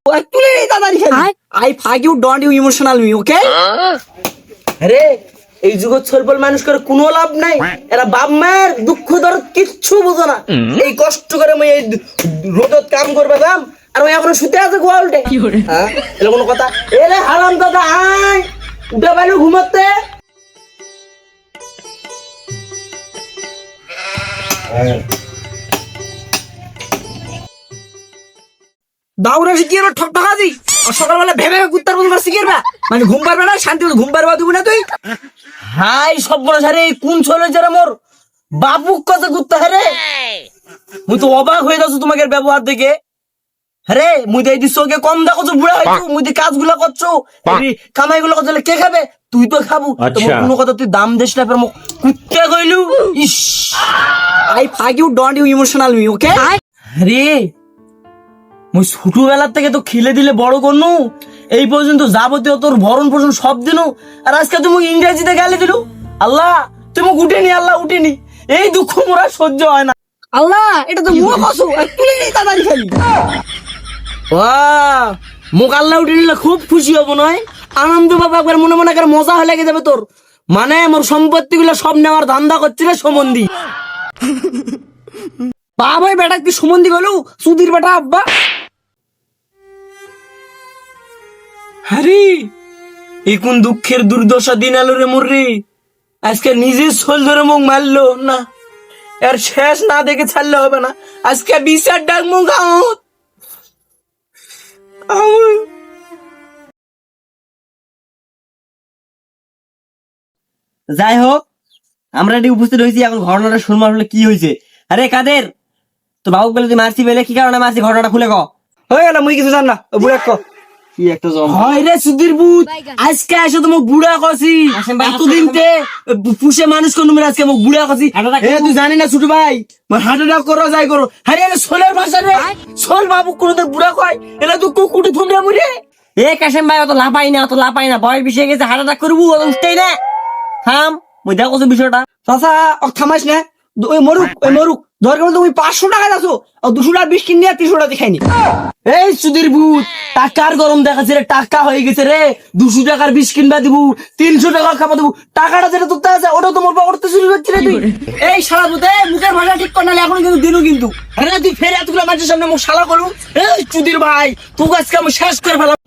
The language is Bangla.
I fuck you, don't you emotional me, okay? আরে এই যুগত সলবল মানুষ করে কোনো লাভ নাই, এরা বাপ মায়ের দুঃখ দরদ কিচ্ছু বোঝে না। এই কষ্ট করে মই এই রোদত কাম করবে যাম আর ওই এখনো শুতে আছে গোয়ালটে। হ্যাঁ এলো কোনো কথা? এরে হারাম দাদা আয় উঠে বাইরে ঘুমাতে। দাউরা শিখিয়ে ঠক ঠকাদি আর সকালবেলা ভেবে কুত্তার মতো শিখিয়ে মানে ঘুম পারবে না, শান্তি ঘুম পারবা দিব না তুই। হাই সব বড় সারে কোন চলে যারা মোর বাবুক কত কুত্তা হারে। মুই তো অবাক হয়ে যাচ্ছ তোমাকে ব্যবহার দেখে। আরে মুই তো এই চোখে কম দেখো বুড়া হয়েছো, মুই কাজগুলা করছো কামাই গুলো করছো কে খাবে? তুই তো খাবো। কোনো কথা তুই দাম দিস না মুখ কুত্তা কইলু। ইস I fuck you, don't you emotional me, okay? আরে মুই ছোটবেলার থেকে তো খেলে দিলে বড় করনু, এই পর্যন্ত যাবতীয় তোর ভরণ পোষণ সব দিনু, আর আজকে তুমি ইংরেজিতে গালি দিলু। আল্লাহ তুমি উঠেনি, আল্লাহ উঠেনি, এই দুঃখ মোরা সহ্য হয় না। আল্লাহ এটা তো মুখ কসু আর তুই তাড়াতাড়ি খালি। বাহ মুখ আল্লাহ উঠে নিলে খুব খুশি হবো নয়, আনন্দ বাবা একবার মনে মনে করে মজা হয়ে লেগে যাবে তোর। মানে মোর সম্পত্তি গুলো সব নেওয়ার ধান্দা করছিল সম্বন্ধী। বাবাই বেটা কি সুমন্দি গেল সুধীর বেটা আব্বা। আরে এই কোন দুঃখের দুর্দশা দিন আলো রে মুররি, আজকে নিজের সোল ধরে মুখ মারলো না, এর শেষ না দেখে ছাড়লে হবে না। আজকে বিচার ডাক মুখ যাই হোক আমরা এটি উপস্থিত হয়েছি, এখন ঘটনাটা শুনবার হলে কি হয়েছে। আরে কাদের তো বাবু বলে তুই মারছি বেলে কি কারণে মারছি, ঘটনাটা খুলে ক। হয়ে গেল মুই কিছু জান না বুড়া ক কি একটা জম হয় রে সুধীর বুত, আজকে এসে তো মুখ বুড়া কছি, এতদিন তে পুষে মানুষ কোন আজকে মুখ বুড়া কছি। তুই জানি না ছোট ভাই হার্ট অ্যাটাক করো যাই করো। আরে সোলের ভাষা রে, সোল বাবু কোনদিন বুড়া কয়, এটা তো কুকুটি থুমড়ে মুড়ে। এ কাশেম ভাই অত লাপাই না, অত লাপাই না, বয়স বেশি গেছে, হার্ট অ্যাটাক করবো উঠতেই না। থাম মুই দেখো বিষয়টা। চাচা থামাইস না, ওই মরুক দরকার তুমি 500 টাকা যাচ্ছো আর 200 টাকা বিস্কিট নিয়ে 300 টাকা খাইনি। এই সুধীর ভূত টাকার গরম দেখাচ্ছে রে, টাকা হয়ে গেছে রে, 200 টাকার বিস্কিট বা দিব, 300 টাকা খাবার দেবো, টাকাটা যেটা তোর আছে ওটা তোমার পকেটে চুরি করছি রে তুই। এই শালা বুতে মুখের ভাষা ঠিক কর নালে এখন কিন্তু দিনু কিন্তু। আরে তুই ফের এতগুলো মানুষের সামনে মুখ শালা করু। এই সুধীর ভাই তোকে আজকে আমি শেষ করে ফেলাম।